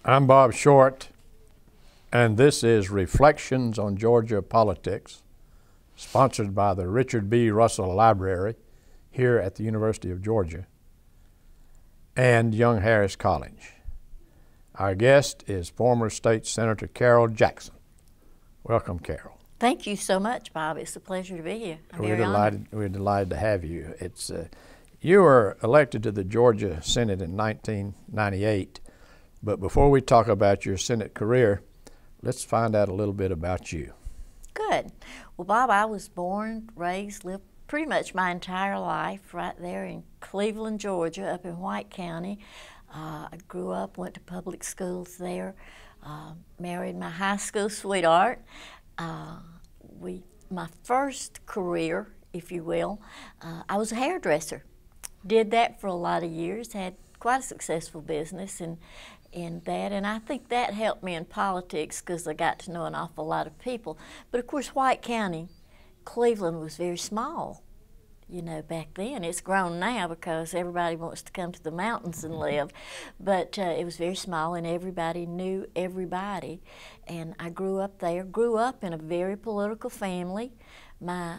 I'm Bob Short, and this is Reflections on Georgia Politics, sponsored by the Richard B. Russell Library here at the University of Georgia and Young Harris College. Our guest is former State Senator Carol Jackson. Welcome, Carol. Thank you so much, Bob. It's a pleasure to be here. We're delighted to have you. You were elected to the Georgia Senate in 1998. But before we talk about your Senate career, let's find out a little bit about you. Good. Well, Bob, I was born, raised, lived pretty much my entire life right there in Cleveland, Georgia, up in White County. I grew up, went to public schools there, married my high school sweetheart. My first career, if you will, I was a hairdresser. Did that for a lot of years, had quite a successful business in that, and I think that helped me in politics because I got to know an awful lot of people. But of course, White County, Cleveland was very small, you know, back then. It's grown now because everybody wants to come to the mountains and live, but it was very small and everybody knew everybody. And I grew up there, grew up in a very political family. My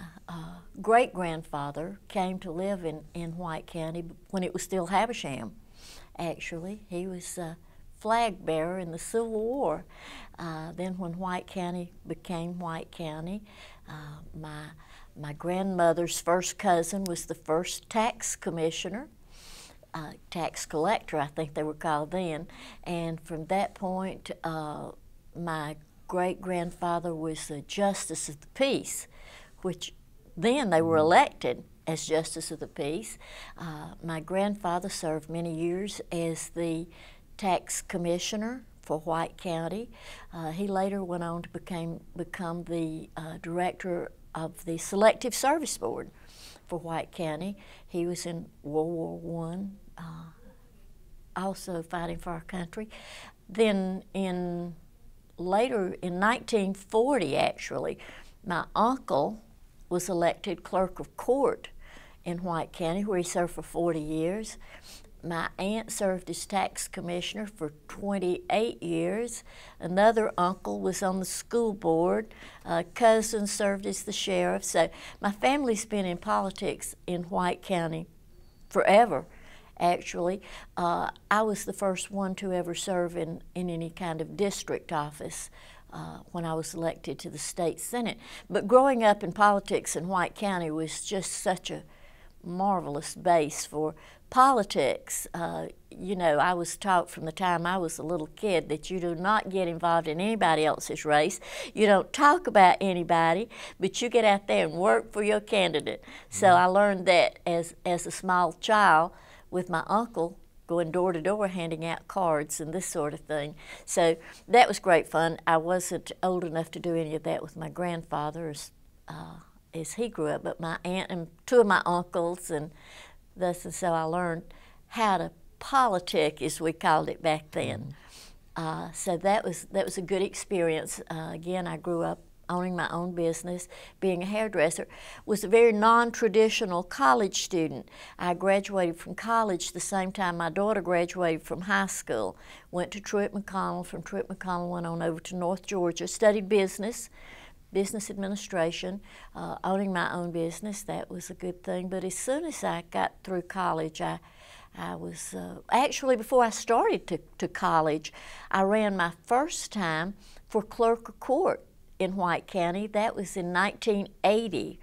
great-grandfather came to live in White County when it was still Havisham, actually. He was flag bearer in the Civil War. Then when White County became White County, my grandmother's first cousin was the first tax commissioner, tax collector, I think they were called then. And from that point, my great-grandfather was a justice of the peace, which then they were elected as justice of the peace. My grandfather served many years as the tax commissioner for White County. He later went on to become the director of the Selective Service Board for White County. He was in World War I, also fighting for our country. Then later in 1940, actually, my uncle was elected clerk of court in White County, where he served for 40 years. My aunt served as tax commissioner for 28 years. Another uncle was on the school board. A cousin served as the sheriff. So my family's been in politics in White County forever, actually. I was the first one to ever serve in any kind of district office when I was elected to the state senate. But growing up in politics in White County was just such a marvelous base for politics. You know, I was taught from the time I was a little kid that you do not get involved in anybody else's race. You don't talk about anybody, but you get out there and work for your candidate. So I learned that as a small child with my uncle, going door to door handing out cards and this sort of thing. So that was great fun. I wasn't old enough to do any of that with my grandfather as he grew up, but my aunt and two of my uncles, and thus and so I learned how to politic, as we called it back then. So that was a good experience. Again, I grew up owning my own business, being a hairdresser. Was a very non-traditional college student. I graduated from college the same time my daughter graduated from high school. Went to Truett McConnell. From Truett McConnell went on over to North Georgia, studied business administration, owning my own business. That was a good thing. But as soon as I got through college, I was, actually before I started to college, I ran my first time for clerk of court in White County. That was in 1980.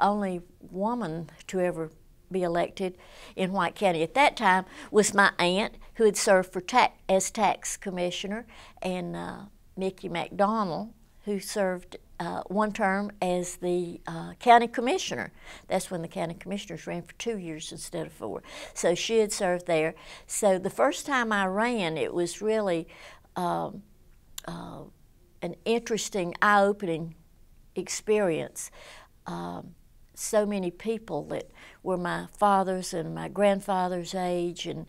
Only woman to ever be elected in White County at that time was my aunt, who had served as tax commissioner, and Mickey McDonald, who served one term as the county commissioner. That's when the county commissioners ran for 2 years instead of 4. So she had served there. So the first time I ran, it was really an interesting, eye-opening experience. So many people that were my father's and my grandfather's age, and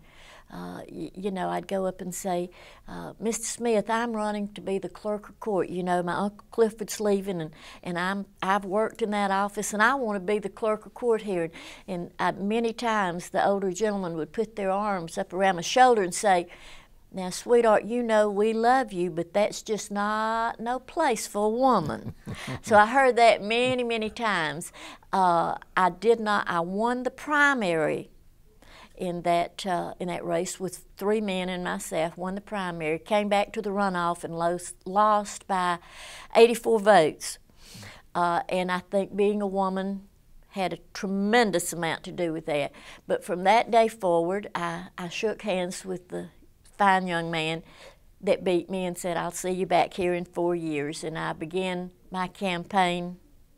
you know, I'd go up and say, Mr. Smith, I'm running to be the clerk of court. You know, my Uncle Clifford's leaving, and I've worked in that office, and I want to be the clerk of court here. And many times the older gentlemen would put their arms up around my shoulder and say, now, sweetheart, you know we love you, but that's just not no place for a woman. So I heard that many, many times. I won the primary in that race with 3 men and myself, won the primary, came back to the runoff and lost by 84 votes. And I think being a woman had a tremendous amount to do with that. But from that day forward, I shook hands with the fine young man that beat me and said, I'll see you back here in 4 years. And I began my campaign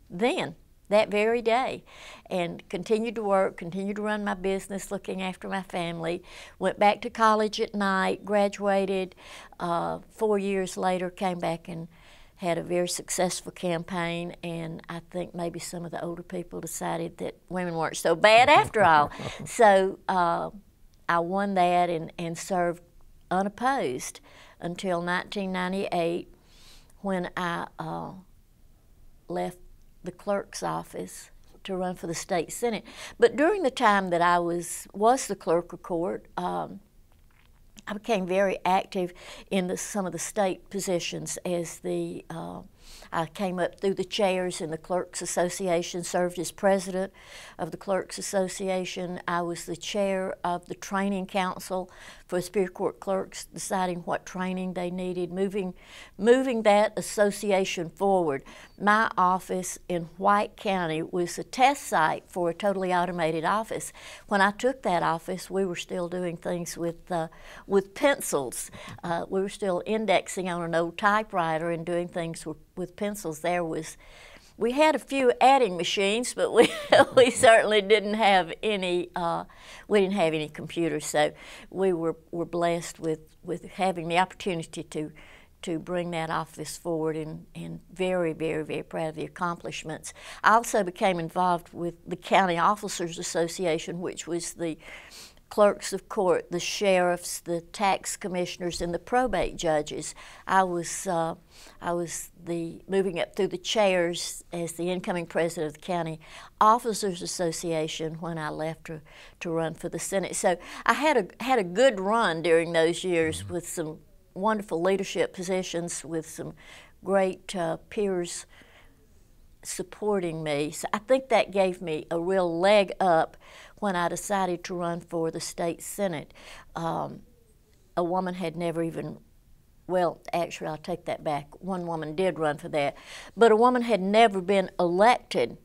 then, that very day, and continued to work, continued to run my business, looking after my family. Went back to college at night, graduated. 4 years later, came back and had a very successful campaign, and I think maybe some of the older people decided that women weren't so bad after all. So I won that and served unopposed until 1998, when I left the clerk's office to run for the state senate. But during the time that I was the clerk of court, I became very active in some of the state positions as I came up through the chairs in the Clerks Association, served as president of the Clerks Association. I was the chair of the training council for Superior Court Clerks, deciding what training they needed, moving that association forward. My office in White County was a test site for a totally automated office. When I took that office, we were still doing things with pencils. We were still indexing on an old typewriter and doing things with pencils. We had a few adding machines, but we certainly didn't have any. We didn't have any computers, so we were blessed with having the opportunity to bring that office forward, and very, very, very proud of the accomplishments. I also became involved with the County Officers Association, which was the clerks of court, the sheriffs, the tax commissioners, and the probate judges. I was moving up through the chairs as the incoming president of the County Officers Association when I left to run for the Senate. So I had a good run during those years with some wonderful leadership positions, with some great peers supporting me. So I think that gave me a real leg up when I decided to run for the state senate. A woman had never even, well, actually I'll take that back. One woman did run for that, but a woman had never been elected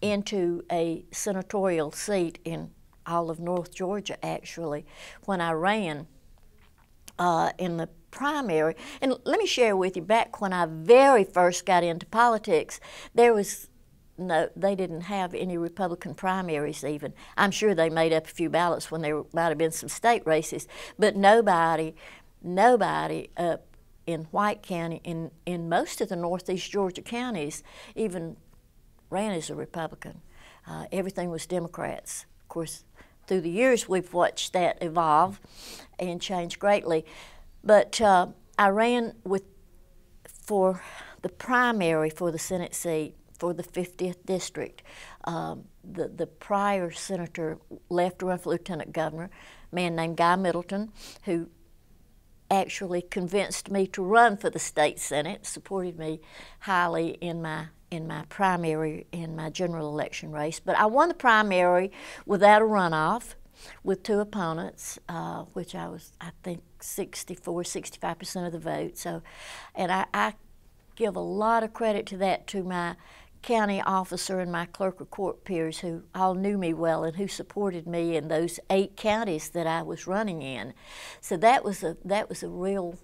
into a senatorial seat in all of North Georgia, actually, when I ran in the primary. And let me share with you, back when I very first got into politics, they didn't have any Republican primaries even. I'm sure they made up a few ballots when there might have been some state races, but nobody up in White County, in most of the Northeast Georgia counties, even ran as a Republican. Everything was Democrats. Of course, through the years we've watched that evolve and change greatly. But I ran for the primary for the Senate seat for the 50th district. The prior senator left to run for lieutenant governor, a man named Guy Middleton, who actually convinced me to run for the state senate, supported me highly in my primary, in my general election race. But I won the primary without a runoff, with 2 opponents, which I think 65% of the vote. So, and I give a lot of credit to that to my county officer and my clerk of court peers, who all knew me well and who supported me in those 8 counties that I was running in. So that was a real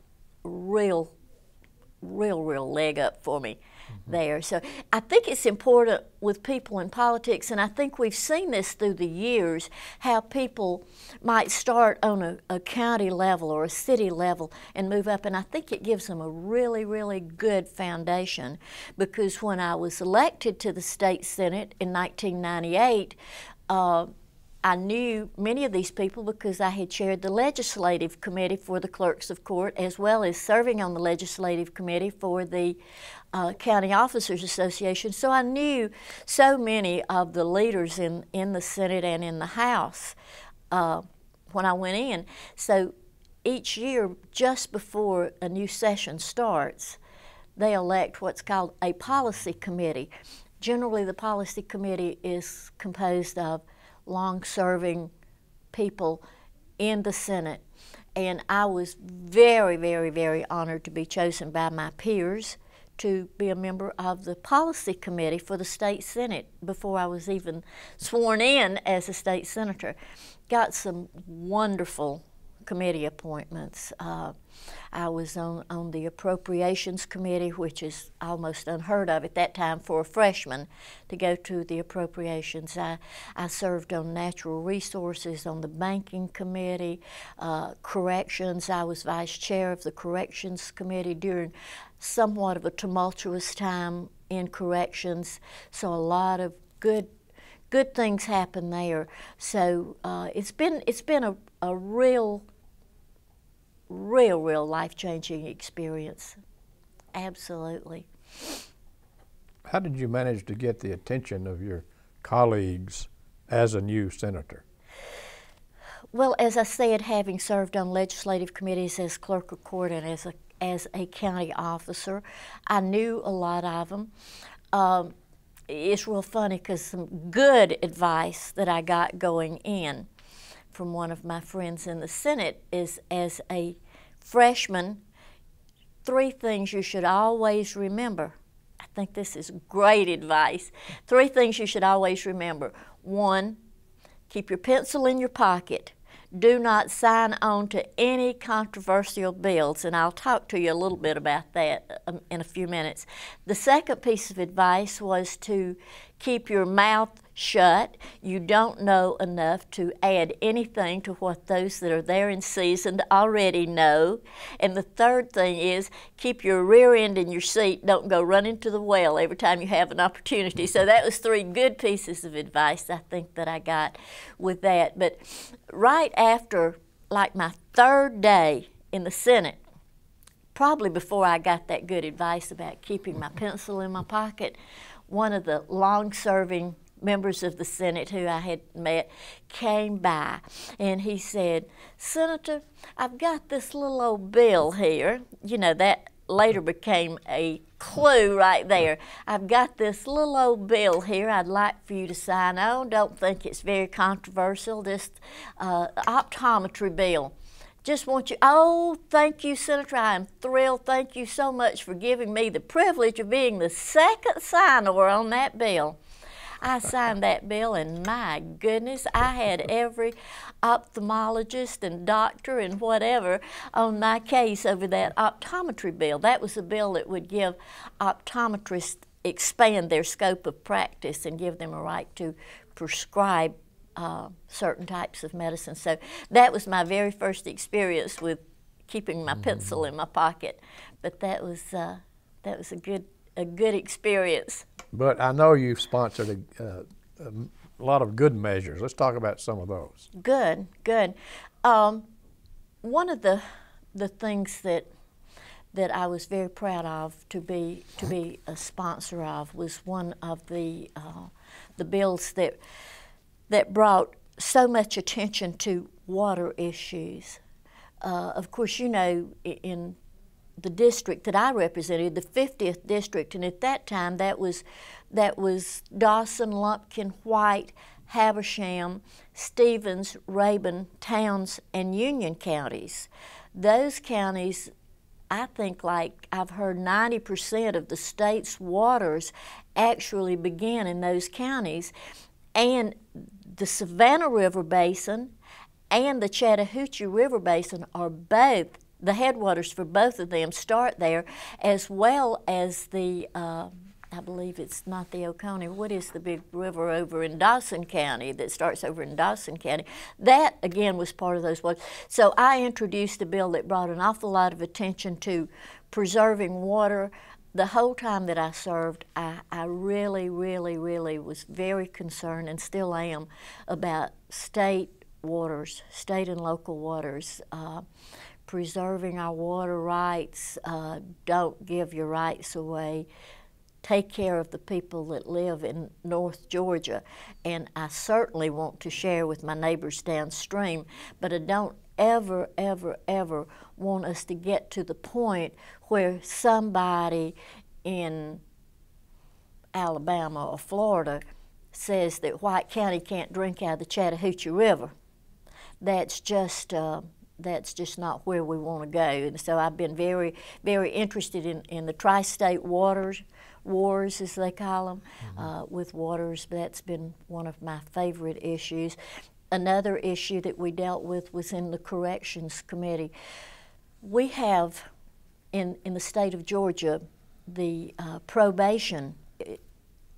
leg up for me there. So I think it's important with people in politics, and I think we've seen this through the years, how people might start on a county level or a city level and move up, and I think it gives them a really, really good foundation, because when I was elected to the state senate in 1998, I knew many of these people because I had chaired the legislative committee for the Clerks of Court, as well as serving on the legislative committee for the County Officers Association. So I knew so many of the leaders in the Senate and in the House when I went in. So each year, just before a new session starts, they elect what's called a policy committee. Generally, the policy committee is composed of long-serving people in the Senate. And I was very, very, very honored to be chosen by my peers to be a member of the policy committee for the state Senate before I was even sworn in as a state senator. Got some wonderful committee appointments. I was on the Appropriations Committee, which is almost unheard of at that time for a freshman to go to the Appropriations. I served on Natural Resources, on the Banking Committee, Corrections. I was vice chair of the Corrections Committee during somewhat of a tumultuous time in corrections, so a lot of good things happen there. So it's been a real life-changing experience. Absolutely. How did you manage to get the attention of your colleagues as a new senator? Well, as I said, having served on legislative committees as clerk of court and as a county officer, I knew a lot of them. It's real funny because some good advice that I got going in from one of my friends in the Senate is, as a freshman, 3 things you should always remember. I think this is great advice. 3 things you should always remember. 1, keep your pencil in your pocket. Do not sign on to any controversial bills, and I'll talk to you a little bit about that in a few minutes. The second piece of advice was to keep your mouth shut. You don't know enough to add anything to what those that are there in season already know. And the third thing is keep your rear end in your seat. Don't go running to the well every time you have an opportunity. So that was 3 good pieces of advice I think that I got with that. But right after, like, my 3rd day in the Senate, probably before I got that good advice about keeping my pencil in my pocket, one of the long-serving members of the Senate who I had met came by, and he said, "Senator, I've got this little old bill here." You know, that later became a clue right there. "I've got this little old bill here I'd like for you to sign on. Don't think it's very controversial, just optometry bill. Just want you." "Oh, thank you, Senator. I am thrilled. Thank you so much for giving me the privilege of being the second signer on that bill." I signed that bill, and my goodness, I had every ophthalmologist and doctor and whatever on my case over that optometry bill. That was a bill that would give optometrists, expand their scope of practice and give them a right to prescribe certain types of medicine. So that was my very first experience with keeping my pencil in my pocket. But that was a good experience. But I know you've sponsored a lot of good measures. Let's talk about some of those. Good. One of the things that I was very proud of to be a sponsor of was one of the bills that brought so much attention to water issues. Of course, you know, in the district that I represented, the 50th district, and at that time that was Dawson, Lumpkin, White, Habersham, Stevens, Rabun, Towns, and Union counties. Those counties, I think, like I've heard, 90% of the state's waters actually begin in those counties. And the Savannah River Basin and the Chattahoochee River Basin are both, the headwaters for both of them start there, as well as the, I believe it's not the Oconee, what is the big river over in Dawson County that starts over in Dawson County? That, again, was part of those waters. So I introduced a bill that brought an awful lot of attention to preserving water the whole time that I served, I really, really, really was very concerned, and still am, about state waters, state and local waters, preserving our water rights, don't give your rights away, take care of the people that live in North Georgia. And I certainly want to share with my neighbors downstream, but I don't ever, ever, ever want us to get to the point where somebody in Alabama or Florida says that White County can't drink out of the Chattahoochee River. That's just not where we want to go. And so I've been very, very interested in the tri-state wars, as they call them, with waters. That's been one of my favorite issues. Another issue that we dealt with was in the Corrections Committee. We have, in the state of Georgia, the probation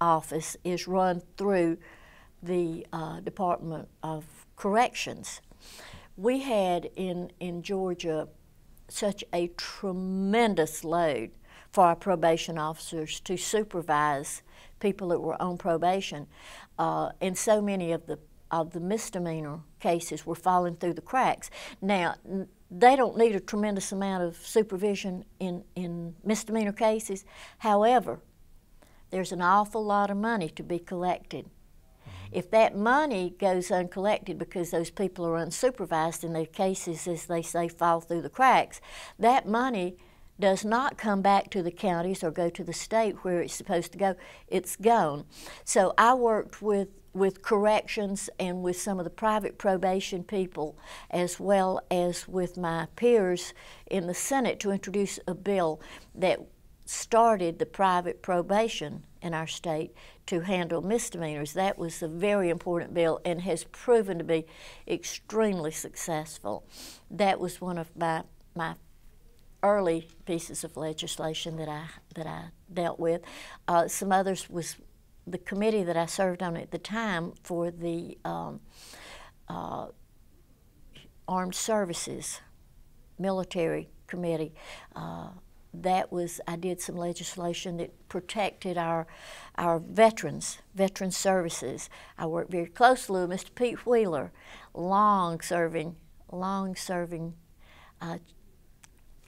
office is run through the Department of Corrections. We had in Georgia such a tremendous load for our probation officers to supervise people that were on probation, and so many of the misdemeanor cases were falling through the cracks. Now, they don't need a tremendous amount of supervision in misdemeanor cases. However, there's an awful lot of money to be collected. If that money goes uncollected because those people are unsupervised and their cases, as they say, fall through the cracks, that money does not come back to the counties or go to the state where it's supposed to go. It's gone. So I worked with corrections and with some of the private probation people, as well as with my peers in the Senate, to introduce a bill that started the private probation in our state to handle misdemeanors. That was a very important bill and has proven to be extremely successful. That was one of my early pieces of legislation that I dealt with. Some others was the committee that I served on at the time for the Armed Services Military Committee. I did some legislation that protected our veterans services. I worked very closely with Mr. Pete Wheeler, long-serving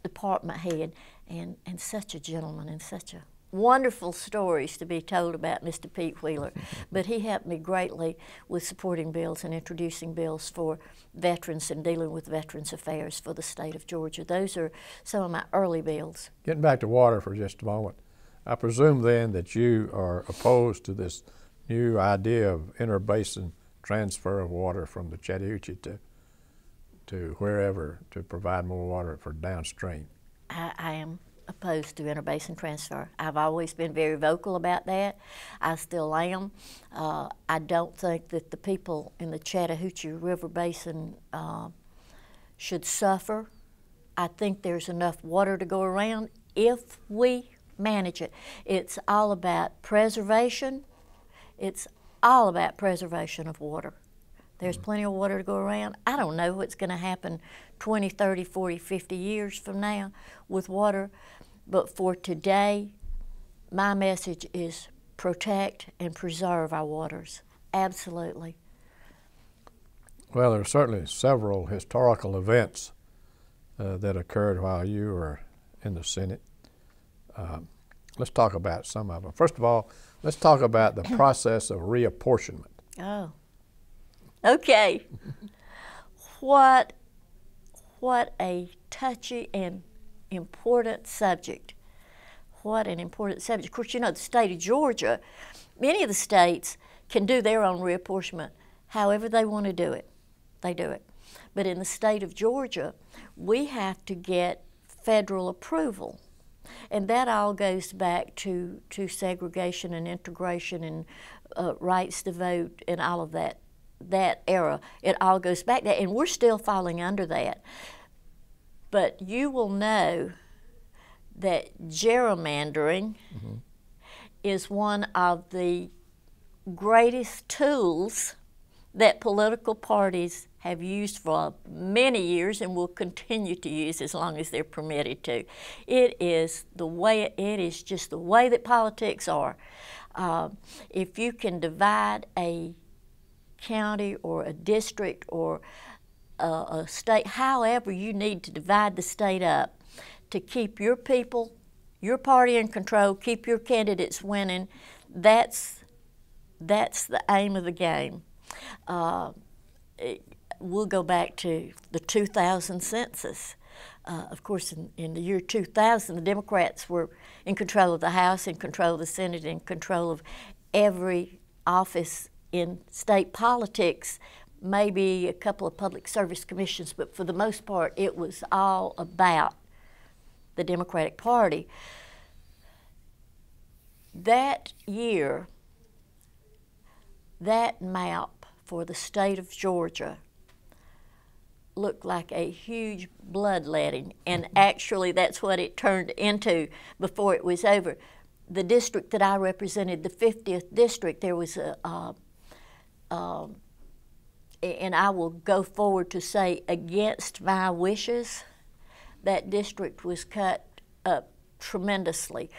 department head, and such a gentleman, and such a wonderful stories to be told about Mr. Pete Wheeler. But he helped me greatly with supporting bills and introducing bills for veterans and dealing with veterans affairs for the state of Georgia. Those are some of my early bills. Getting back to water for just a moment, I presume then that you are opposed to this new idea of interbasin transfer of water from the Chattahoochee to wherever to provide more water for downstream. I am opposed to interbasin transfer. I've always been very vocal about that. I still am. I don't think that the people in the Chattahoochee River Basin should suffer. I think there's enough water to go around if we manage it. It's all about preservation. It's all about preservation of water. There's plenty of water to go around. I don't know what's going to happen 20, 30, 40, 50 years from now with water, but for today, my message is protect and preserve our waters. Absolutely. Well, there are certainly several historical events that occurred while you were in the Senate. Let's talk about some of them. First of all, let's talk about the process of reapportionment. Oh. Okay. What a touchy and important subject. What an important subject. Of course, you know, the state of Georgia, many of the states can do their own reapportionment however they want to do it. They do it. But in the state of Georgia, we have to get federal approval. And that all goes back to segregation and integration and rights to vote and all of that era. It all goes back there, and we're still falling under that. But you will know that gerrymandering is one of the greatest tools that political parties have used for many years and will continue to use as long as they're permitted to. It is just the way that politics are. If you can divide a county or a district or a state, however you need to divide the state up to keep your people, your party in control, keep your candidates winning, that's the aim of the game. We'll go back to the 2000 census. Of course, in the year 2000, the Democrats were in control of the House, in control of the Senate, in control of every office in state politics, maybe a couple of public service commissions, but for the most part, it was all about the Democratic Party. That year, that map for the state of Georgia looked like a huge bloodletting, and actually that's what it turned into before it was over. The district that I represented, the 50th district, there was and I will go forward to say against my wishes, that district was cut up tremendously.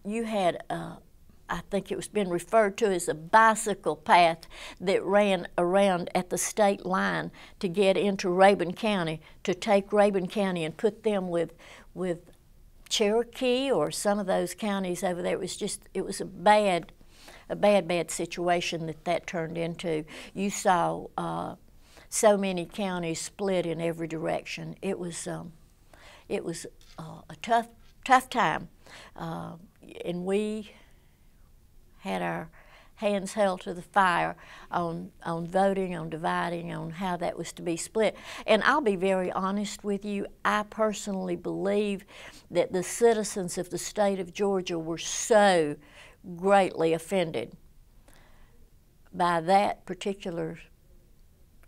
You had, I think it was been referred to as a bicycle path that ran around at the state line to get into Rabun County, to take Rabun County and put them with Cherokee or some of those counties over there. It was a bad situation that turned into. You saw so many counties split in every direction. It was a tough time, and we had our hands held to the fire on voting, on dividing, on how that was to be split. And I'll be very honest with you, I personally believe that the citizens of the state of Georgia were so greatly offended by that particular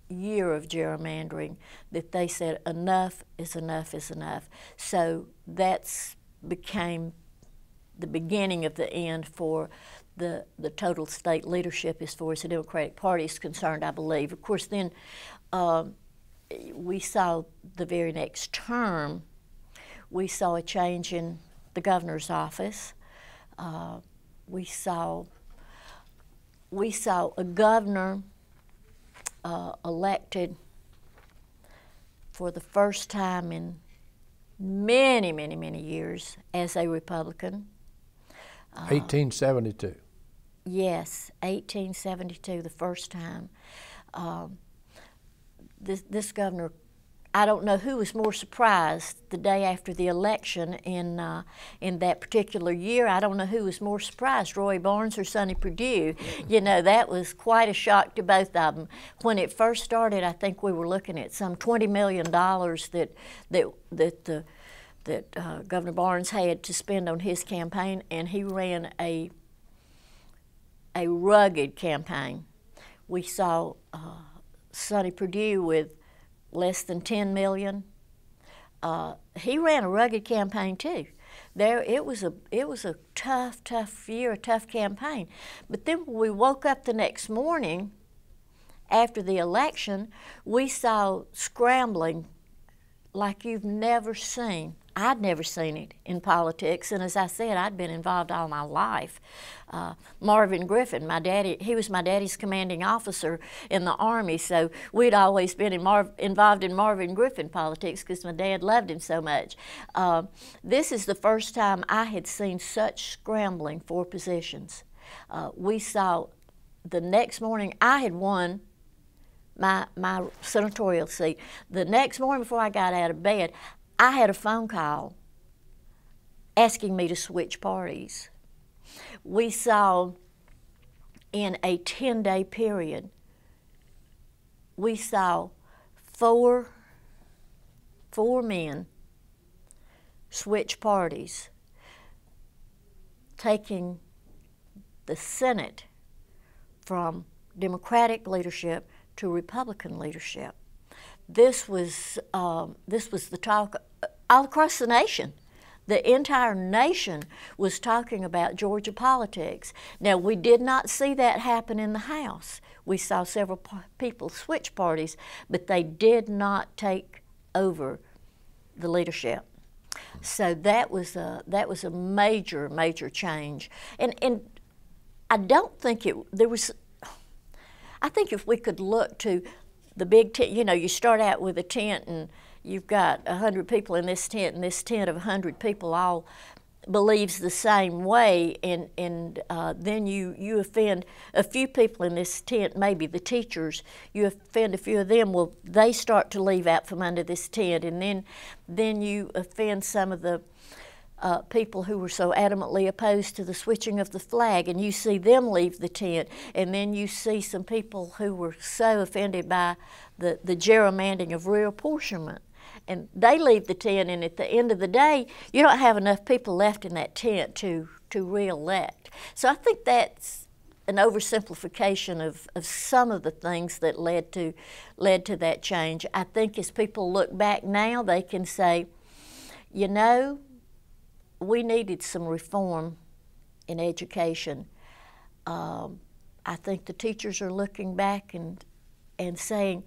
year of gerrymandering that they said enough is enough is enough. So that's became the beginning of the end for the total state leadership as far as the Democratic Party is concerned, I believe. Of course, then we saw the very next term, we saw a change in the governor's office. We saw a governor elected for the first time in many, many, many years as a Republican. 1872. Yes, 1872, the first time. This governor, I don't know who was more surprised the day after the election in that particular year. I don't know who was more surprised, Roy Barnes or Sonny Perdue. You know, that was quite a shock to both of them. When it first started, I think we were looking at some $20 million that Governor Barnes had to spend on his campaign, and he ran a rugged campaign. We saw Sonny Perdue with less than $10 million. He ran a rugged campaign too. It was a tough year, a tough campaign. But then when we woke up the next morning after the election, we saw scrambling like you've never seen. I'd never seen it in politics, and as I said, I'd been involved all my life. Marvin Griffin, my daddy, he was my daddy's commanding officer in the Army, so we'd always been involved in Marvin Griffin politics because my dad loved him so much. This is the first time I had seen such scrambling for positions. We saw the next morning, I had won my senatorial seat. The next morning before I got out of bed, I had a phone call asking me to switch parties. We saw in a 10-day period, we saw four men switch parties, taking the Senate from Democratic leadership to Republican leadership. This was the talk all across the nation. The entire nation was talking about Georgia politics. Now, we did not see that happen in the House. We saw several people switch parties, but they did not take over the leadership. So that was a major, major change. And I don't think I think if we could look to the big tent, you know, you start out with a tent and you've got 100 people in this tent, and this tent of 100 people all believes the same way, and then you offend a few people in this tent, maybe the teachers, you offend a few of them, well, they start to leave out from under this tent, and then you offend some of the people who were so adamantly opposed to the switching of the flag, and you see them leave the tent, and then you see some people who were so offended by the gerrymandering of reapportionment, and they leave the tent, and at the end of the day, you don't have enough people left in that tent to re-elect. So I think that's an oversimplification of some of the things that led to that change. I think as people look back now, they can say, you know, we needed some reform in education. I think the teachers are looking back and saying,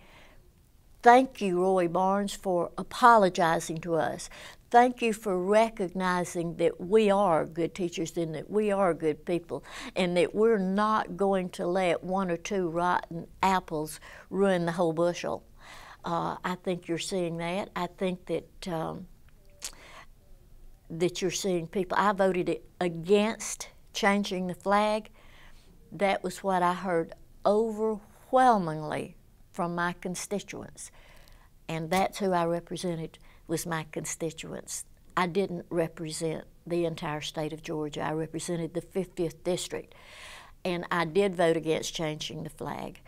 thank you, Roy Barnes, for apologizing to us. Thank you for recognizing that we are good teachers and that we are good people and that we're not going to let one or two rotten apples ruin the whole bushel. I think you're seeing that. I think that that you're seeing people. I voted against changing the flag. That was what I heard overwhelmingly from my constituents, and that's who I represented, was my constituents. I didn't represent the entire state of Georgia. I represented the 50th district, and I did vote against changing the flag.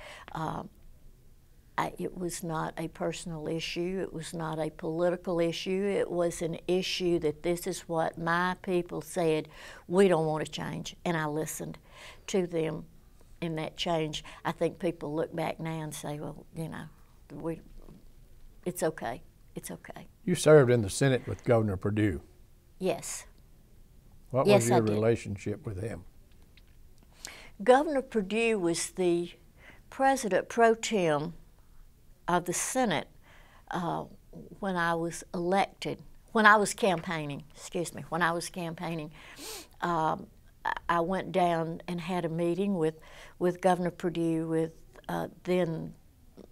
It was not a personal issue. It was not a political issue. It was an issue that this is what my people said, we don't want to change, and I listened to them in that change. I think people look back now and say, well, you know, it's okay. It's okay. You served in the Senate with Governor Perdue. Yes. What was your relationship with him? Governor Perdue was the president pro tem of the Senate when I was elected, when I was campaigning, when I was campaigning. I went down and had a meeting with Governor Perdue, with then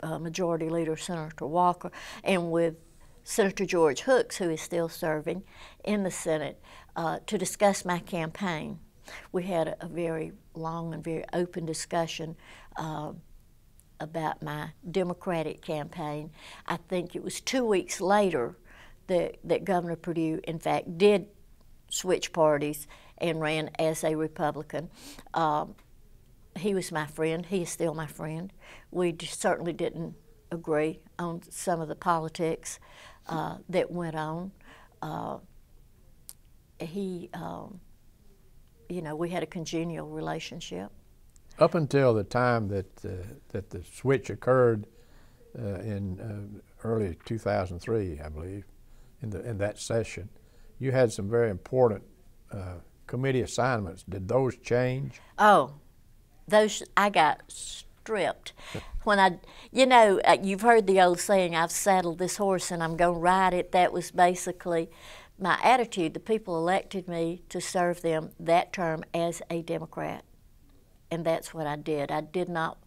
Majority Leader Senator Walker, and with Senator George Hooks, who is still serving in the Senate, to discuss my campaign. We had a very long and very open discussion about my Democratic campaign. I think it was 2 weeks later that Governor Perdue, in fact, did switch parties and ran as a Republican. He was my friend. He is still my friend. We certainly didn't agree on some of the politics that went on. You know, we had a congenial relationship. Up until the time that the switch occurred in early 2003, I believe, in that session, you had some very important committee assignments. Did those change? Oh, those, I got stripped. When you know, you've heard the old saying, I've saddled this horse and I'm going to ride it. That was basically my attitude. The people elected me to serve them that term as a Democrat, and that's what I did. I did not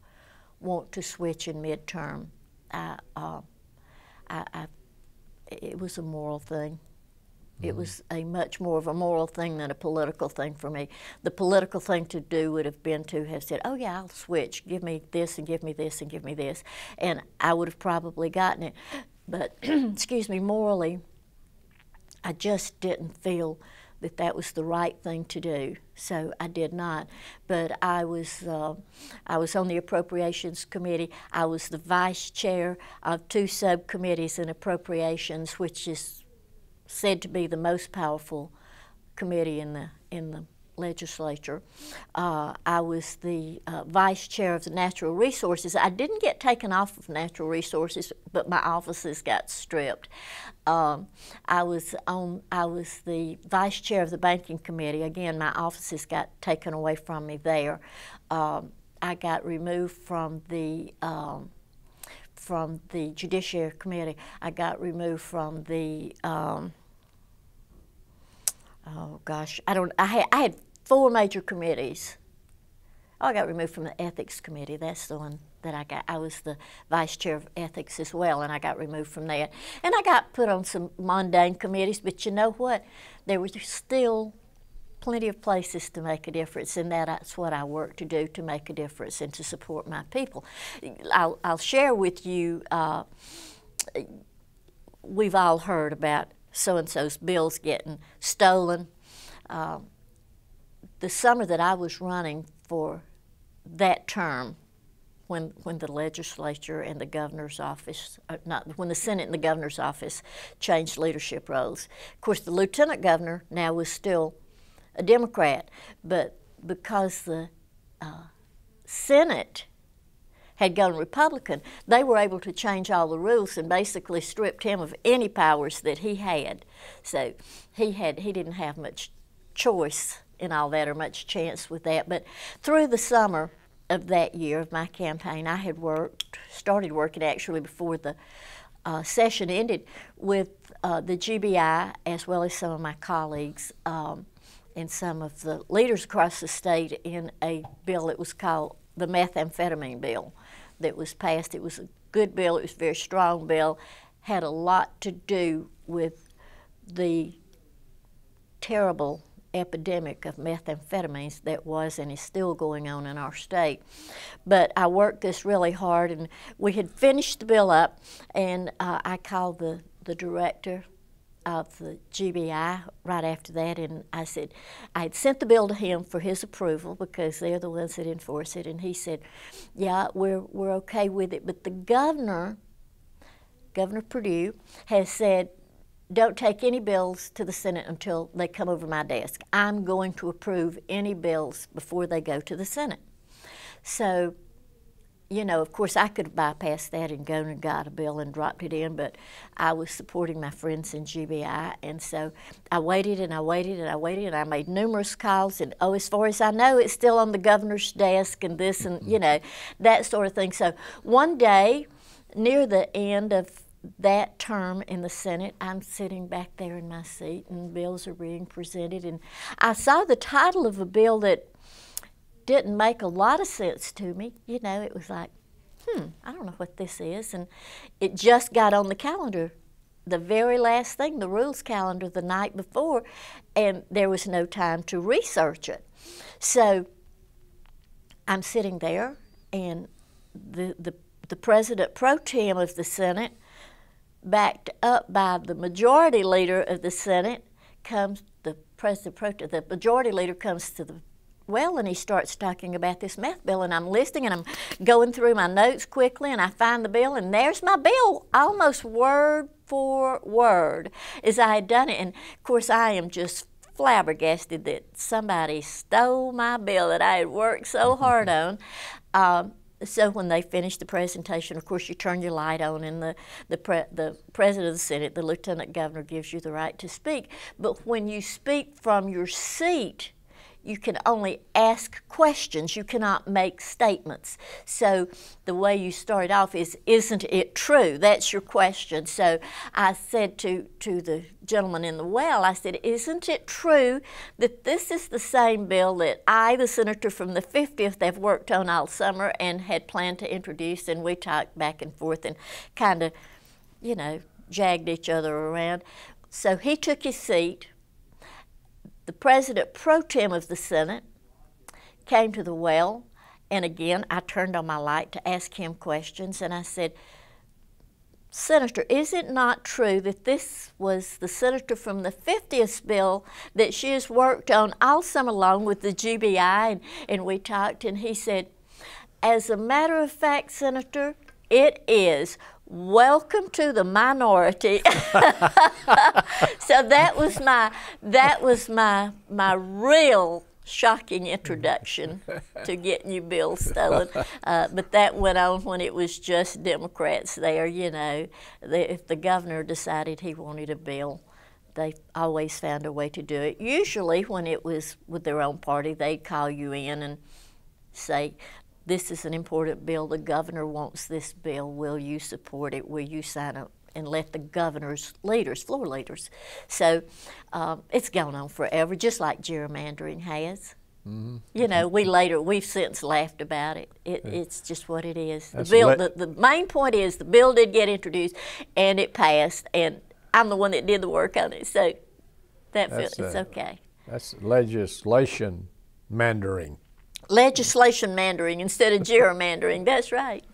want to switch in midterm. It was a moral thing. It was a much more of a moral thing than a political thing for me. The political thing to do would have been to have said, oh yeah, I'll switch. Give me this and give me this and give me this. And I would have probably gotten it. But, excuse me, morally, I just didn't feel that that was the right thing to do. So I did not. But I was on the Appropriations Committee. I was the vice chair of 2 subcommittees in Appropriations, which is said to be the most powerful committee in the legislature. I was the vice chair of the natural resources. I didn't get taken off of natural resources, but my offices got stripped. I was the vice chair of the banking committee. Again, my offices got taken away from me there. I got removed from the Judiciary Committee. I got removed from the oh gosh, I had 4 major committees. Oh, I got removed from the Ethics Committee. That's the one that I got. I was the vice chair of Ethics as well, and I got removed from that. And I got put on some mundane committees, but you know what? There were still plenty of places to make a difference, and that's what I work to do, to make a difference and to support my people. I'll share with you, we've all heard about so-and-so's bills getting stolen. The summer that I was running for that term, when the legislature and the governor's office, when the Senate and the governor's office changed leadership roles. Of course, the lieutenant governor now was still a Democrat, but because the Senate had gone Republican, they were able to change all the rules and basically stripped him of any powers that he had. So he didn't have much choice in all that, or much chance with that. But through the summer of that year of my campaign, I had started working actually before the session ended, with the GBI, as well as some of my colleagues and some of the leaders across the state, in a bill that was called the methamphetamine bill that was passed. It was a good bill. It was a very strong bill. Had a lot to do with the terrible epidemic of methamphetamines that was and is still going on in our state. But I worked this really hard, and we had finished the bill up, and I called the director of the GBI right after that, and I said, I had sent the bill to him for his approval because they're the ones that enforce it, and he said, yeah, we're okay with it, but the Governor Perdue, has said, don't take any bills to the Senate until they come over my desk. I'm going to approve any bills before they go to the Senate. So, you know, of course, I could have bypassed that and gone and got a bill and dropped it in, but I was supporting my friends in GBI, and so I waited and I waited and I waited, and I made numerous calls, and as far as I know, it's still on the governor's desk and this and, you know, that sort of thing. So one day, near the end of that term in the Senate, I'm sitting back there in my seat, and bills are being presented, and I saw the title of a bill that didn't make a lot of sense to me. You know, it was like, I don't know what this is, and it just got on the calendar, the very last thing, the rules calendar, the night before, and there was no time to research it. So I'm sitting there, and the president pro tem of the Senate, backed up by the majority leader of the Senate, comes, the majority leader comes to the well, and he starts talking about this meth bill, and I'm listening, and I'm going through my notes quickly, and I find the bill, and there's my bill, almost word for word as I had done it. And of course, I am just flabbergasted that somebody stole my bill that I had worked so hard on. So when they finish the presentation, of course, you turn your light on, and the president of the Senate, the lieutenant governor, gives you the right to speak. But when you speak from your seat, you can only ask questions. You cannot make statements. So the way you start off is, isn't it true? That's your question. So I said to the gentleman in the well, I said, isn't it true that this is the same bill that I, the senator from the 50th, have worked on all summer and had planned to introduce? And we talked back and forth and kind of, you know, jagged each other around. So he took his seat. The president pro tem of the Senate came to the well, and again, I turned on my light to ask him questions, and I said, Senator, is it not true that this was the senator from the 50th bill that she has worked on all summer long with the GBI? And we talked, and he said, as a matter of fact, Senator, it is. Welcome to the minority. So that was my real shocking introduction to getting your bill stolen. But that went on when it was just Democrats there, you know. If the governor decided he wanted a bill, they always found a way to do it. Usually when it was with their own party, they'd call you in and say, this is an important bill, the governor wants this bill, will you support it, will you sign up? And let the governor's leaders, floor leaders. So it's gone on forever, just like gerrymandering has. Mm-hmm. You know, we've since laughed about it. It's just what it is. The main point is the bill did get introduced and it passed, and I'm the one that did the work on it, so it's okay. That's legislation mandering. Legislation mandering instead of gerrymandering, that's right.